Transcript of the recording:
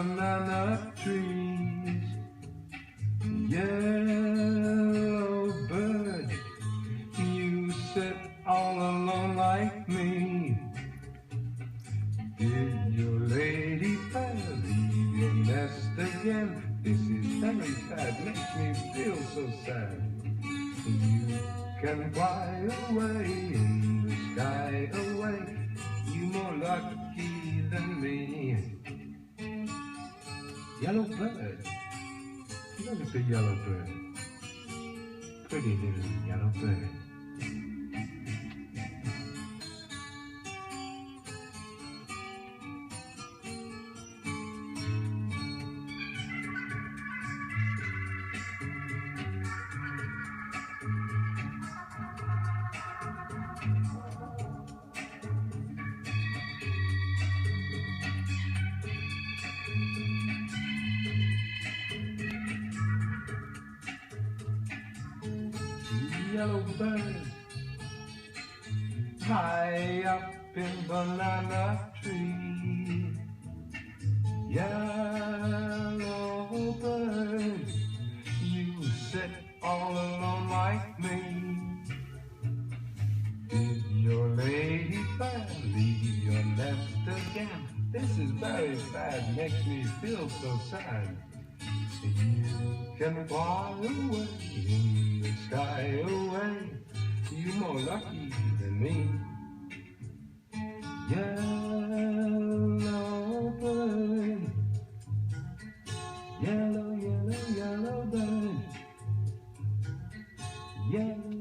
banana trees. Yellow bird, you sit all alone like me. Did your lady bird leave your nest again? This is very bad, makes me feel so sad. You can fly away in the sky away, you more lucky than me. Yellow bird, look at the yellow bird, pretty little yellow bird. Yellow bird, high up in banana tree. Yellow bird, you sit all alone like me. Did your lady bird leave your nest again? This is very bad, makes me feel so sad. You can fly away in the sky away, you more lucky than me. Yellow bird, yellow, yellow, yellow bird, yellow.